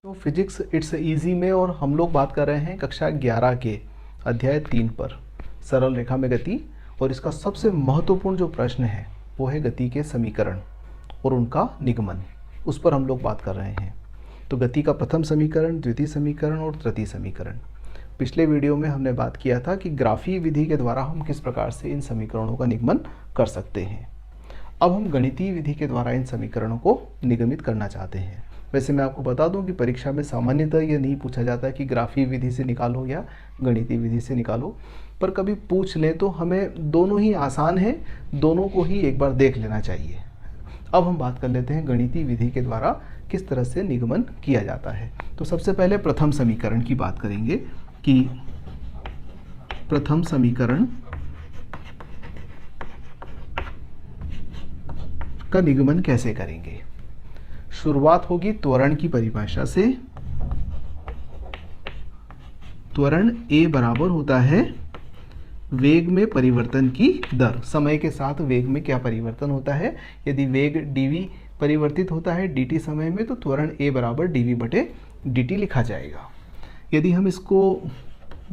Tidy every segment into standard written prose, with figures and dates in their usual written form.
तो physics it's easy में और हम लोग बात कर रहे हैं कक्षा 11 के अध्याय 3 पर सरल रेखा में गति। और इसका सबसे महत्वपूर्ण जो प्रश्न है वो है गति के समीकरण और उनका निगमन, उस पर हम लोग बात कर रहे हैं। तो गति का प्रथम समीकरण, द्वितीय समीकरण और तृतीय समीकरण। पिछले वीडियो में हमने बात किया था कि ग्राफीय विधि के द्वारा हम किस प्रकार से इन समीकरणों का निगमन कर सकते हैं। अब हम गणितीय विधि के द्वारा इन समीकरणों को निगमित करना चाहते हैं। वैसे मैं आपको बता दूं कि परीक्षा में सामान्यतः यह नहीं पूछा जाता कि ग्राफीय विधि से निकालो या गणितीय विधि से निकालो, पर कभी पूछ लें तो हमें दोनों ही आसान है, दोनों को ही एक बार देख लेना चाहिए। अब हम बात कर लेते हैं गणितीय विधि के द्वारा किस तरह से निगमन किया जाता है। तो सबसे पहले प्रथम समीकरण की बात करेंगे कि प्रथम समीकरण का निगमन कैसे करेंगे। शुरुआत होगी त्वरण की परिभाषा से। त्वरण a बराबर होता है वेग में परिवर्तन की दर। समय के साथ वेग में क्या परिवर्तन होता है, यदि वेग dv परिवर्तित होता है dt समय में तो त्वरण a बराबर dv बटे dt लिखा जाएगा। यदि हम इसको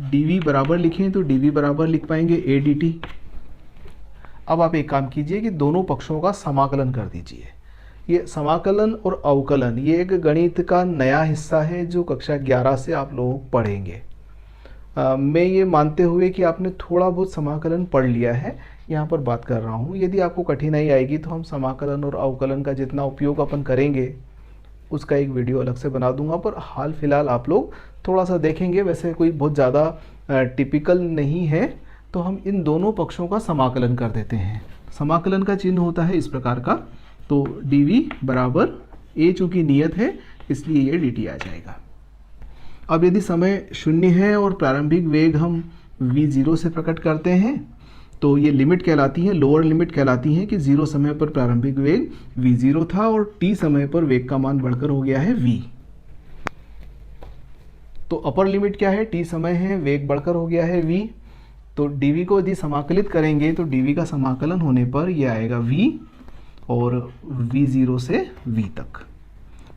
dv बराबर लिखें तो dv बराबर लिख पाएंगे a dt। अब आप एक काम कीजिए कि दोनों पक्षों का समाकलन कर दीजिए। ये समाकलन और अवकलन ये एक गणित का नया हिस्सा है जो कक्षा 11 से आप लोग पढ़ेंगे। मैं ये मानते हुए कि आपने थोड़ा बहुत समाकलन पढ़ लिया है, यहाँ पर बात कर रहा हूँ। यदि आपको कठिनाई आएगी तो हम समाकलन और अवकलन का जितना उपयोग अपन करेंगे उसका एक वीडियो अलग से बना दूंगा, पर हाल फिलहाल आप लोग थोड़ा सा देखेंगे। वैसे कोई बहुत ज़्यादा टिपिकल नहीं है, तो हम इन दोनों पक्षों का समाकलन कर देते हैं। समाकलन का चिन्ह होता है इस प्रकार का, तो dv बराबर a चूँकि नियत है इसलिए ये dt आ जाएगा। अब यदि समय शून्य है और प्रारंभिक वेग हम v0 से प्रकट करते हैं तो ये लिमिट कहलाती है, लोअर लिमिट कहलाती है कि 0 समय पर प्रारंभिक वेग v0 था और t समय पर वेग का मान बढ़कर हो गया है v। तो अपर लिमिट क्या है, t समय है, वेग बढ़कर हो गया है v। तो dv को यदि समाकलित करेंगे तो dv का समाकलन होने पर यह आएगा v और v0 से v तक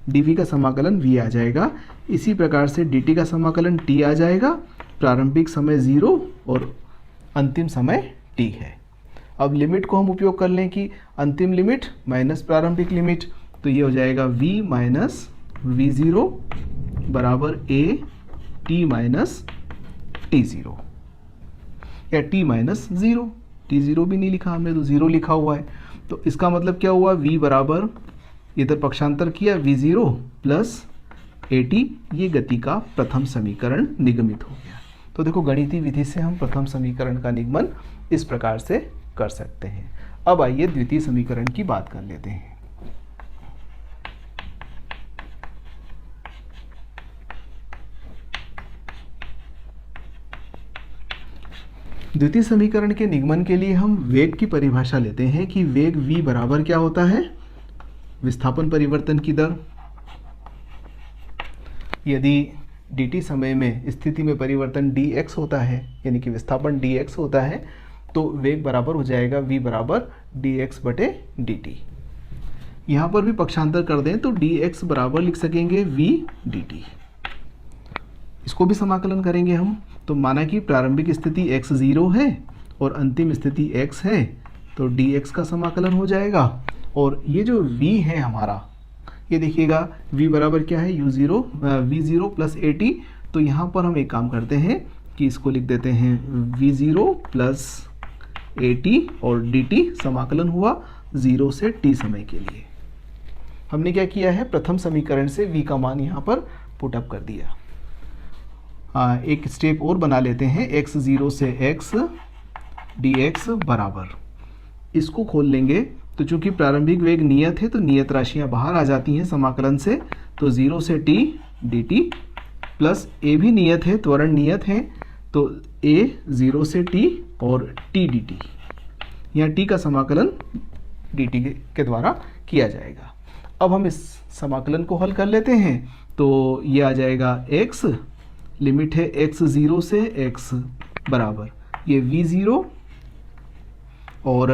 dv का समाकलन v आ जाएगा। इसी प्रकार से dt का समाकलन t आ जाएगा। प्रारंभिक समय 0 और अंतिम समय t है। अब लिमिट को हम उपयोग कर लें कि अंतिम लिमिट माइनस प्रारंभिक लिमिट, तो ये हो जाएगा v माइनस v0 बराबर a t माइनस t0 या t माइनस 0। t0 भी नहीं लिखा हमने, तो 0 लिखा हुआ है। तो इसका मतलब क्या हुआ, v बराबर इधर पक्षांतर किया v0 प्लस at, ये गति का प्रथम समीकरण निगमित हो गया। तो देखो गणितीय विधि से हम प्रथम समीकरण का निगमन इस प्रकार से कर सकते हैं। अब आइए द्वितीय समीकरण की बात कर लेते हैं। द्वितीय समीकरण के निगमन के लिए हम वेग की परिभाषा लेते हैं कि वेग v बराबर क्या होता है, विस्थापन परिवर्तन की दर। यदि dt समय में स्थिति में परिवर्तन dx होता है, यानी कि विस्थापन dx होता है, तो वेग बराबर हो जाएगा v बराबर dx बटे dt। यहाँ पर भी पक्षांतर कर दें तो dx बराबर लिख सकेंगे v dt। इसको भी समाकलन करेंगे हम, तो माना कि प्रारंभिक स्थिति x0 है और अंतिम स्थिति x है, तो dx का समाकलन हो जाएगा। और ये जो v है हमारा, ये देखिएगा v बराबर क्या है, v0 प्लस at। तो यहाँ पर हम एक काम करते हैं कि इसको लिख देते हैं v0 प्लस at और dt समाकलन हुआ 0 से t समय के लिए। हमने क्या किया है, प्रथम समीकरण से v का मान यहाँ पर पुटअप कर दिया। एक स्टेप और बना लेते हैं, x0 से x dx बराबर, इसको खोल लेंगे तो चूंकि प्रारंभिक वेग नियत है तो नियत राशियां बाहर आ जाती हैं समाकलन से, तो 0 से t dt प्लस a भी नियत है, त्वरण नियत है, तो a 0 से t और t dt, यहाँ t का समाकलन dt के द्वारा किया जाएगा। अब हम इस समाकलन को हल कर लेते हैं, तो ये आ जाएगा x, लिमिट है x0 से x बराबर ये v0 और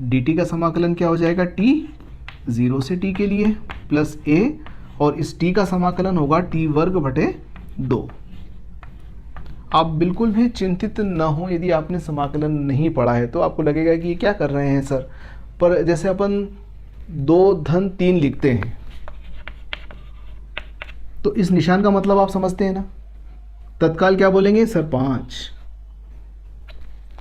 dt का समाकलन क्या हो जाएगा t 0 से t के लिए प्लस a और इस t का समाकलन होगा t वर्ग बटे 2। आप बिल्कुल भी चिंतित न हो यदि आपने समाकलन नहीं पढ़ा है, तो आपको लगेगा कि ये क्या कर रहे हैं सर। पर जैसे अपन 2 धन 3 लिखते हैं तो इस निशान का मतलब आप समझते हैं ना, तत्काल क्या बोलेंगे सर 5।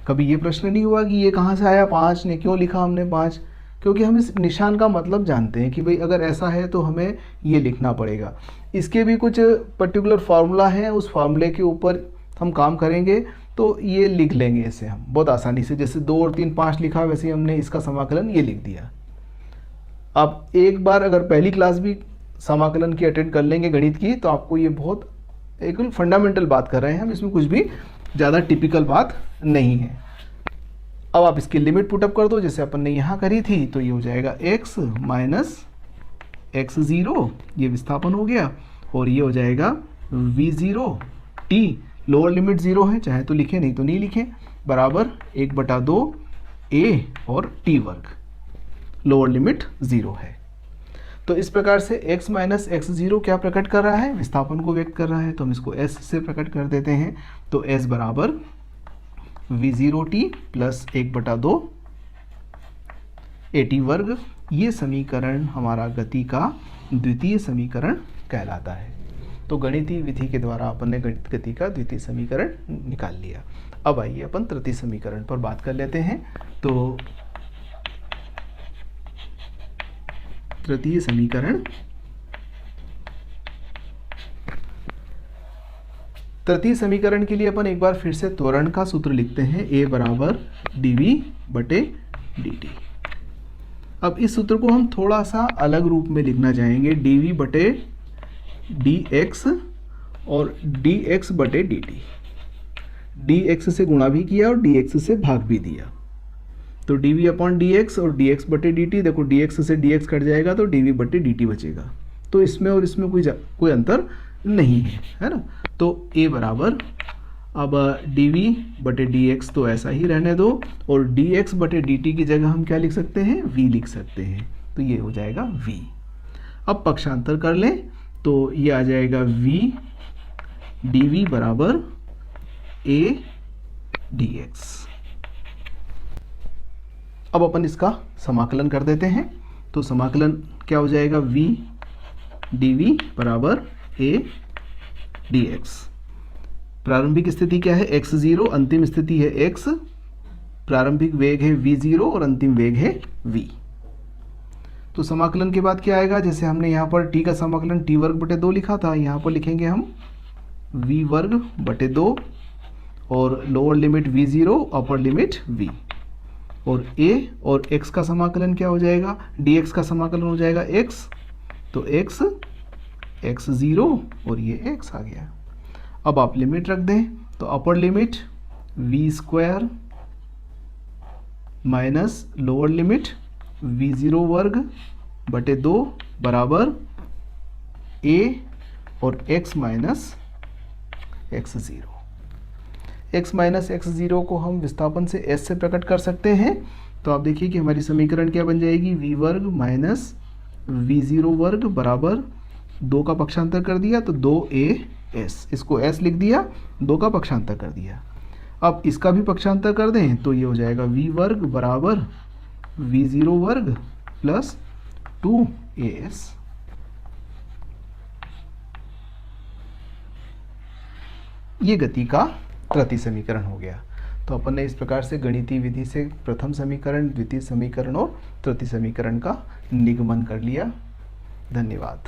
कभी ये प्रश्न नहीं हुआ कि ये कहाँ से आया 5 ने, क्यों लिखा हमने 5, क्योंकि हम इस निशान का मतलब जानते हैं कि भाई अगर ऐसा है तो हमें ये लिखना पड़ेगा। इसके भी कुछ पर्टिकुलर फार्मूला है, उस फार्मूले के ऊपर हम काम करेंगे तो ये लिख लेंगे इसे हम बहुत आसानी से। जैसे 2 और 3 5 लिखा, वैसे ही हमने इसका समाकलन ये लिख दिया। आप एक बार अगर पहली क्लास भी समाकलन की अटेंड कर लेंगे गणित की, तो आपको ये बहुत एक फंडामेंटल बात कर रहे हैं हम, इसमें कुछ भी ज़्यादा टिपिकल बात नहीं है। अब आप इसकी लिमिट पुटअप कर दो जैसे अपन ने यहाँ करी थी, तो ये हो जाएगा x माइनस x0, ये विस्थापन हो गया, और ये हो जाएगा v0 t, लोअर लिमिट 0 है, चाहे तो लिखें नहीं तो नहीं लिखें, बराबर 1/2 a और t वर्ग, लोअर लिमिट 0 है। तो इस प्रकार से x माइनस x0 क्या प्रकट कर रहा है, विस्थापन को व्यक्त कर रहा है, तो हम इसको s से प्रकट कर देते हैं। तो s बराबर v0t प्लस 1/2 at वर्ग, ये समीकरण हमारा गति का द्वितीय समीकरण कहलाता है। तो गणितीय विधि के द्वारा अपन ने गति का द्वितीय समीकरण निकाल लिया। अब आइए अपन तृतीय समीकरण पर बात कर लेते हैं। तो तृतीय समीकरण, तृतीय समीकरण के लिए अपन एक बार फिर से त्वरण का सूत्र लिखते हैं, a बराबर dv बटे dt। अब इस सूत्र को हम थोड़ा सा अलग रूप में लिखना चाहेंगे, dv बटे dx और dx बटे dt। dx से गुणा भी किया और dx से भाग भी दिया, तो dv अपॉन dx और dx बटे dt। देखो dx से dx कट जाएगा तो dv बटे dt बचेगा, तो इसमें और इसमें कोई अंतर नहीं है ना। तो a बराबर, अब dv बटे dx तो ऐसा ही रहने दो, और dx बटे dt की जगह हम क्या लिख सकते हैं, v लिख सकते हैं, तो ये हो जाएगा v। अब पक्षांतर कर लें तो ये आ जाएगा v dv बराबर a dx। अब अपन इसका समाकलन कर देते हैं, तो समाकलन क्या हो जाएगा, v dv बराबर a dx। प्रारंभिक स्थिति क्या है, x0, अंतिम स्थिति है x, प्रारंभिक वेग है v0 और अंतिम वेग है v। तो समाकलन के बाद क्या आएगा, जैसे हमने यहाँ पर t का समाकलन t वर्ग बटे 2 लिखा था, यहाँ पर लिखेंगे हम v वर्ग बटे 2 और lower limit v0, upper limit v, और a और x का समाकलन क्या हो जाएगा, dx का समाकलन हो जाएगा x, तो x x0 और ये x आ गया। अब आप लिमिट रख दें तो upper limit v² minus lower limit v0 वर्ग बटे 2 बराबर a और x minus x0। x minus x0 को हम विस्थापन से s से प्रकट कर सकते हैं। तो आप देखिए कि हमारी समीकरण क्या बन जाएगी, v वर्ग माइनस v0 वर्ग बराबर 2 का पक्षांतर कर दिया तो 2as, इसको s लिख दिया, 2 का पक्षांतर कर दिया। अब इसका भी पक्षांतर कर दें तो ये हो जाएगा v वर्ग बराबर v0 वर्ग प्लस 2as। ये गति का तृतीय समीकरण हो गया। तो अपन ने इस प्रकार से गणितीय विधि से प्रथम समीकरण, द्वितीय समीकरण और तृतीय समीकरण का निगमन कर लिया। धन्यवाद।